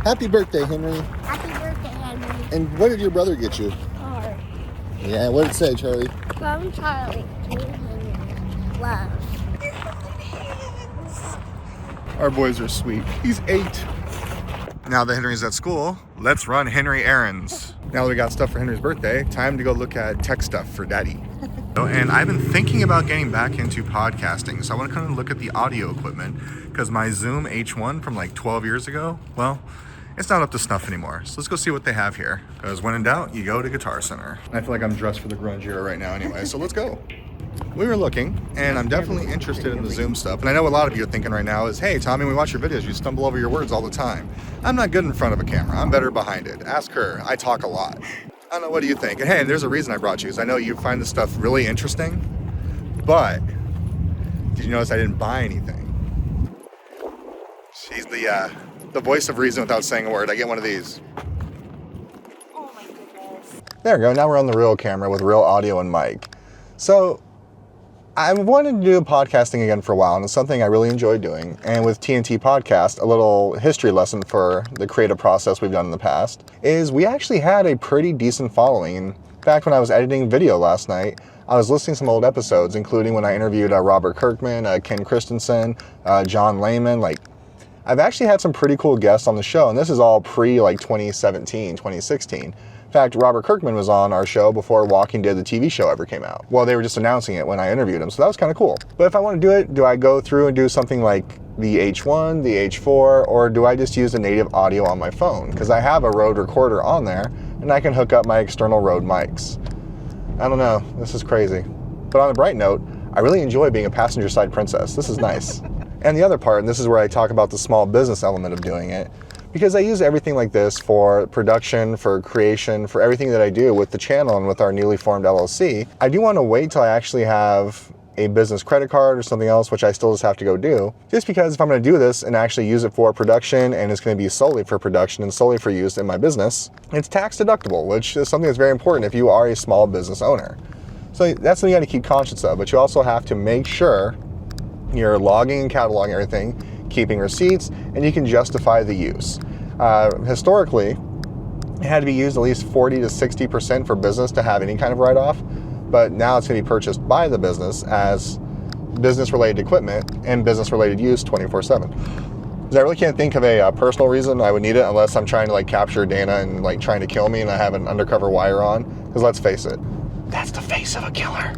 Happy birthday, Henry. Happy birthday, Henry. And what did your brother get you? Card. Yeah, what did it say, Charlie? From Charlie to Henry. Love. Our boys are sweet. He's 8. Now that Henry's at school, let's run Henry errands. Now that we got stuff for Henry's birthday, time to go look at tech stuff for Daddy. And I've been thinking about getting back into podcasting, so I want to kind of look at the audio equipment, because my Zoom H1 from like 12 years ago, well, it's not up to snuff anymore. So let's go see what they have here, because when in doubt, you go to Guitar Center. I feel like I'm dressed for the grunge era right now anyway, so let's go. We were looking, and I'm definitely interested in the Zoom stuff. And I know a lot of you are thinking right now is, hey, Tommy, we watch your videos, you stumble over your words all the time. I'm not good in front of a camera. I'm better behind it. Ask her. I talk a lot. I don't know, what do you think? And hey, there's a reason I brought you, is I know you find this stuff really interesting, but did you notice I didn't buy anything? She's the voice of reason without saying a word. I get one of these. Oh my goodness. There we go. Now we're on the real camera with real audio and mic. So I've wanted to do podcasting again for a while, and it's something I really enjoy doing. And with TNT Podcast, a little history lesson for the creative process we've done in the past, is we actually had a pretty decent following. In fact, when I was editing video last night, I was listening to some old episodes, including when I interviewed Robert Kirkman, Ken Christensen, John Lehman. Like, I've actually had some pretty cool guests on the show, and this is all pre 2017, 2016. In fact, Robert Kirkman was on our show before Walking Dead, the TV show, ever came out. Well, they were just announcing it when I interviewed him, so that was kind of cool. But if I want to do it, do I go through and do something like the H1, the H4, or do I just use the native audio on my phone? Because I have a Rode recorder on there, and I can hook up my external Rode mics. I don't know, this is crazy. But on a bright note, I really enjoy being a passenger side princess. This is nice. And the other part, and this is where I talk about the small business element of doing it, because I use everything like this for production, for creation, for everything that I do with the channel and with our newly formed LLC. I do want to wait till I actually have a business credit card or something else, which I still just have to go do, just because if I'm going to do this and actually use it for production, and it's going to be solely for production and solely for use in my business, it's tax deductible, which is something that's very important if you are a small business owner. So that's something you got to keep conscious of, but you also have to make sure you're logging and cataloging everything, keeping receipts, and you can justify the use. Historically, it had to be used at least 40 to 60% for business to have any kind of write-off, but now it's going to be purchased by the business as business-related equipment and business-related use 24/7. Because I really can't think of a personal reason I would need it unless I'm trying to like capture Dana and like trying to kill me and I have an undercover wire on, because let's face it, that's the face of a killer.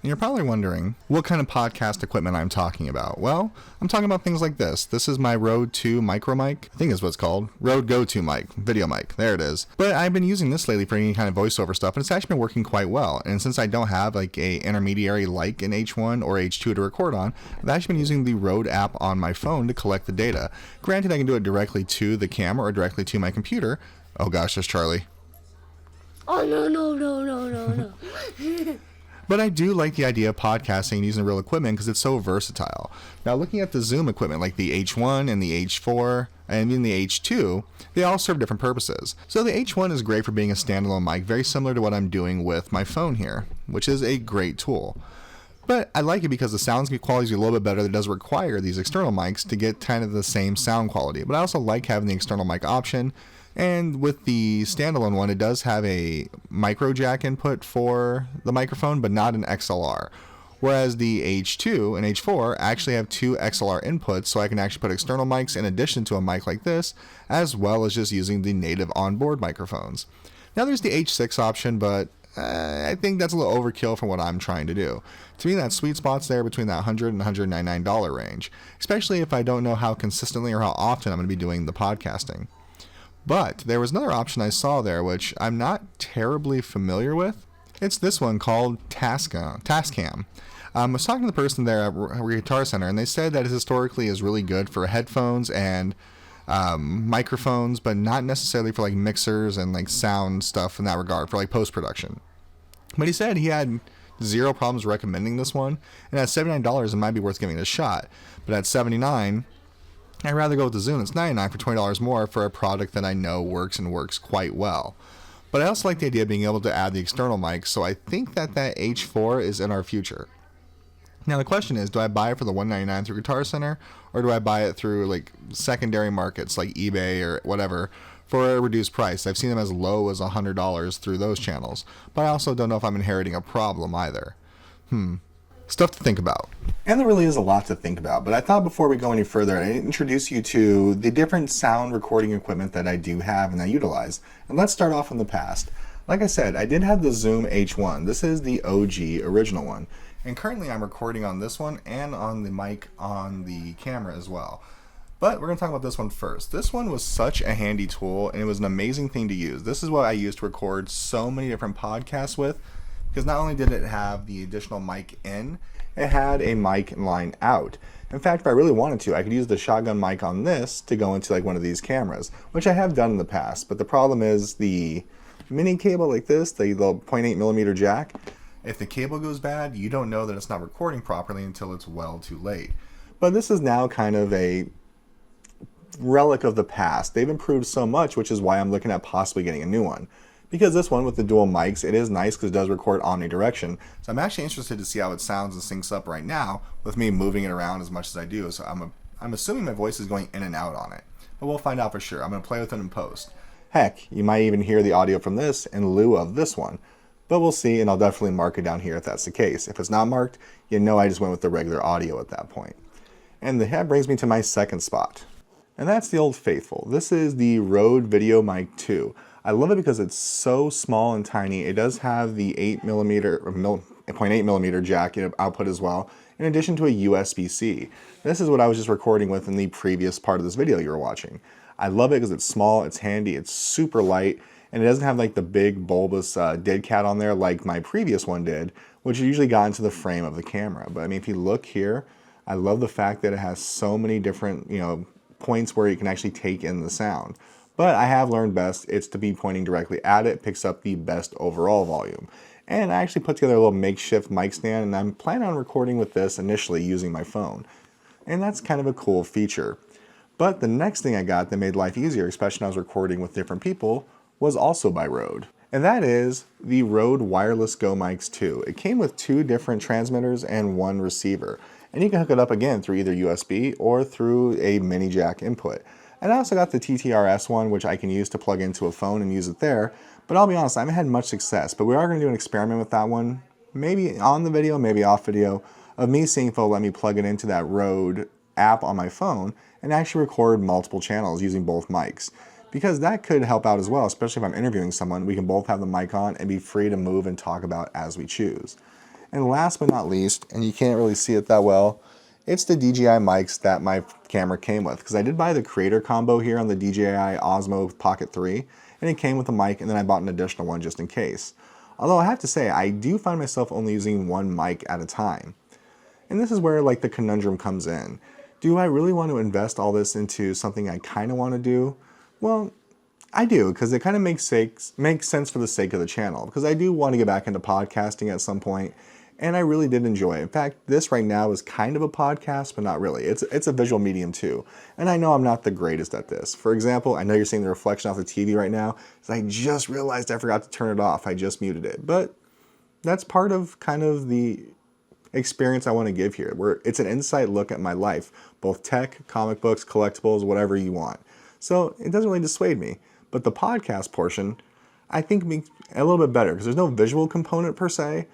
And you're probably wondering what kind of podcast equipment I'm talking about. Well, I'm talking about things like this. This is my Rode 2 micro mic. I think is what it's called. Rode Go 2 mic, video mic. There it is. But I've been using this lately for any kind of voiceover stuff, and it's actually been working quite well. And since I don't have like a intermediary like an H1 or H2 to record on, I've actually been using the Rode app on my phone to collect the data. Granted, I can do it directly to the camera or directly to my computer. Oh gosh, there's Charlie. Oh, no. But I do like the idea of podcasting and using real equipment because it's so versatile. Now, looking at the Zoom equipment like the H1 and the H4 and even the H2, they all serve different purposes. So the H1 is great for being a standalone mic, very similar to what I'm doing with my phone here, which is a great tool. But I like it because the sound quality is a little bit better. It does require these external mics to get kind of the same sound quality. But I also like having the external mic option. And with the standalone one, it does have a micro jack input for the microphone, but not an XLR. Whereas the H2 and H4 actually have 2 XLR inputs, so I can actually put external mics in addition to a mic like this, as well as just using the native onboard microphones. Now there's the H6 option, but I think that's a little overkill for what I'm trying to do. To me, that sweet spot's there between that $100 and $199 range, especially if I don't know how consistently or how often I'm going to be doing the podcasting. But there was another option I saw there, which I'm not terribly familiar with. It's this one called Tascam. I was talking to the person there at Guitar Center, and they said that it historically is really good for headphones and microphones, but not necessarily for like mixers and like sound stuff in that regard, for like post-production. But he said he had zero problems recommending this one, and at $79 it might be worth giving it a shot. But at $79, I'd rather go with the Zoom. It's $99 for $20 more for a product that I know works and works quite well. But I also like the idea of being able to add the external mic, so I think that H4 is in our future. Now the question is, do I buy it for the $199 through Guitar Center, or do I buy it through like secondary markets like eBay or whatever for a reduced price? I've seen them as low as $100 through those channels, but I also don't know if I'm inheriting a problem either. Stuff to think about. And there really is a lot to think about, but I thought before we go any further, I'd introduce you to the different sound recording equipment that I do have and I utilize. And let's start off in the past. Like I said, I did have the Zoom H1. This is the OG original one. And currently I'm recording on this one and on the mic on the camera as well. But we're going to talk about this one first. This one was such a handy tool, and it was an amazing thing to use. This is what I used to record so many different podcasts with, because not only did it have the additional mic in, it had a mic line out. In fact, if I really wanted to, I could use the shotgun mic on this to go into like one of these cameras, which I have done in the past. But the problem is the mini cable like this, the little 0.8mm jack, if the cable goes bad, you don't know that it's not recording properly until it's well too late. But this is now kind of a relic of the past. They've improved so much, which is why I'm looking at possibly getting a new one. Because this one with the dual mics, it is nice because it does record omnidirection. So I'm actually interested to see how it sounds and syncs up right now with me moving it around as much as I do. So I'm assuming my voice is going in and out on it. But we'll find out for sure. I'm going to play with it in post. Heck, you might even hear the audio from this in lieu of this one. But we'll see, and I'll definitely mark it down here if that's the case. If it's not marked, you know I just went with the regular audio at that point. And that brings me to my second spot. And that's the Old Faithful. This is the Rode Video Mic 2. I love it because it's so small and tiny. It does have the 0.8mm jack output as well, in addition to a USB-C. This is what I was just recording with in the previous part of this video you were watching. I love it because it's small, it's handy, it's super light, and it doesn't have like the big bulbous dead cat on there like my previous one did, which usually got into the frame of the camera. But I mean, if you look here, I love the fact that it has so many different, points where you can actually take in the sound. But I have learned best, it's to be pointing directly at it, picks up the best overall volume. And I actually put together a little makeshift mic stand, and I'm planning on recording with this initially using my phone. And that's kind of a cool feature. But the next thing I got that made life easier, especially when I was recording with different people, was also by Rode. And that is the Rode Wireless Go Mics 2. It came with 2 different transmitters and 1 receiver. And you can hook it up again through either USB or through a mini jack input. And I also got the TTRS one, which I can use to plug into a phone and use it there. But I'll be honest, I haven't had much success. But we are going to do an experiment with that one, maybe on the video, maybe off video, of me seeing if it'll let me plug it into that Rode app on my phone and actually record multiple channels using both mics. Because that could help out as well, especially if I'm interviewing someone. We can both have the mic on and be free to move and talk about as we choose. And last but not least, and you can't really see it that well, it's the DJI mics that my camera came with. Because I did buy the Creator combo here on the DJI Osmo Pocket 3, and it came with a mic, and then I bought an additional one just in case. Although I have to say, I do find myself only using one mic at a time. And this is where like the conundrum comes in. Do I really want to invest all this into something I kind of want to do? Well, I do, because it kind of makes sense for the sake of the channel, because I do want to get back into podcasting at some point, and I really did enjoy it. In fact, this right now is kind of a podcast, but not really. It's a visual medium too, and I know I'm not the greatest at this. For example, I know you're seeing the reflection off the TV right now, because I just realized I forgot to turn it off. I just muted it, but that's part of kind of the experience I want to give here, where it's an inside look at my life, both tech, comic books, collectibles, whatever you want. So it doesn't really dissuade me. But the podcast portion, I think makes a little bit better because there's no visual component per se.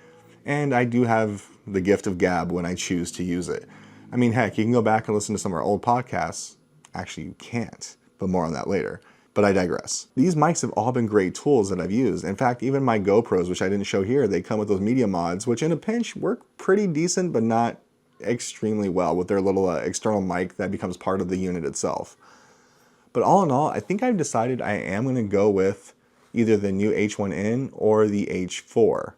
And I do have the gift of gab when I choose to use it. I mean, heck, you can go back and listen to some of our old podcasts. Actually, you can't, but more on that later. But I digress. These mics have all been great tools that I've used. In fact, even my GoPros, which I didn't show here, they come with those media mods, which in a pinch work pretty decent, but not extremely well with their little external mic that becomes part of the unit itself. But all in all, I think I've decided I am going to go with either the new H1N or the H4.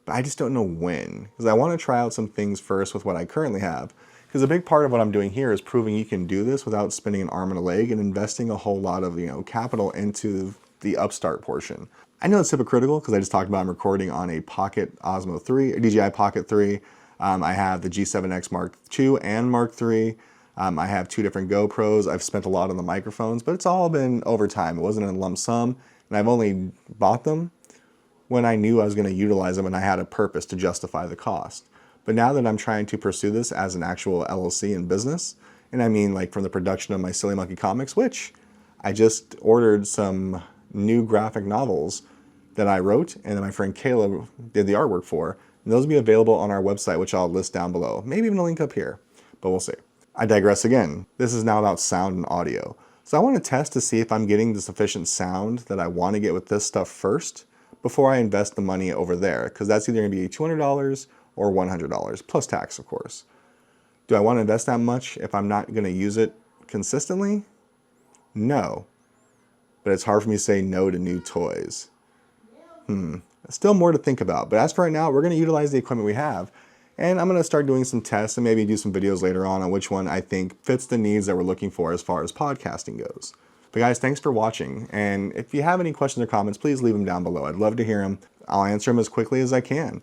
But I just don't know when, because I want to try out some things first with what I currently have. Because a big part of what I'm doing here is proving you can do this without spending an arm and a leg and investing a whole lot of capital into the upstart portion. I know it's hypocritical because I just talked about I'm recording on a Pocket Osmo 3, a DJI Pocket 3. I have the G7X Mark II and Mark III. I have 2 different GoPros. I've spent a lot on the microphones, but it's all been over time. It wasn't a lump sum, and I've only bought them when I knew I was going to utilize them and I had a purpose to justify the cost. But now that I'm trying to pursue this as an actual LLC and business, and I mean like from the production of my Silly Monkey comics, which I just ordered some new graphic novels that I wrote and then my friend Caleb did the artwork for. And those will be available on our website, which I'll list down below. Maybe even a link up here, but we'll see. I digress again. This is now about sound and audio. So I want to test to see if I'm getting the sufficient sound that I want to get with this stuff first before I invest the money over there, because that's either going to be $200 or $100, plus tax, of course. Do I want to invest that much if I'm not going to use it consistently? No. But it's hard for me to say no to new toys. Still more to think about. But as for right now, we're going to utilize the equipment we have. And I'm going to start doing some tests and maybe do some videos later on which one I think fits the needs that we're looking for as far as podcasting goes. But guys, thanks for watching. And if you have any questions or comments, please leave them down below. I'd love to hear them. I'll answer them as quickly as I can.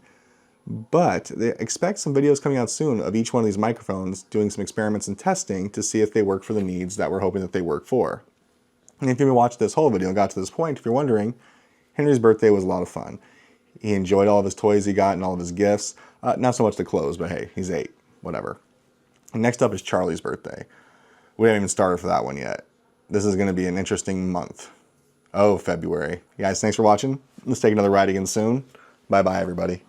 But expect some videos coming out soon of each one of these microphones doing some experiments and testing to see if they work for the needs that we're hoping that they work for. And if you've watched this whole video and got to this point, if you're wondering, Henry's birthday was a lot of fun. He enjoyed all of his toys he got and all of his gifts. Not so much the clothes, but hey, he's 8, whatever. And next up is Charlie's birthday. We haven't even started for that one yet. This is going to be an interesting month. Oh, February. Guys, thanks for watching. Let's take another ride again soon. Bye-bye, everybody.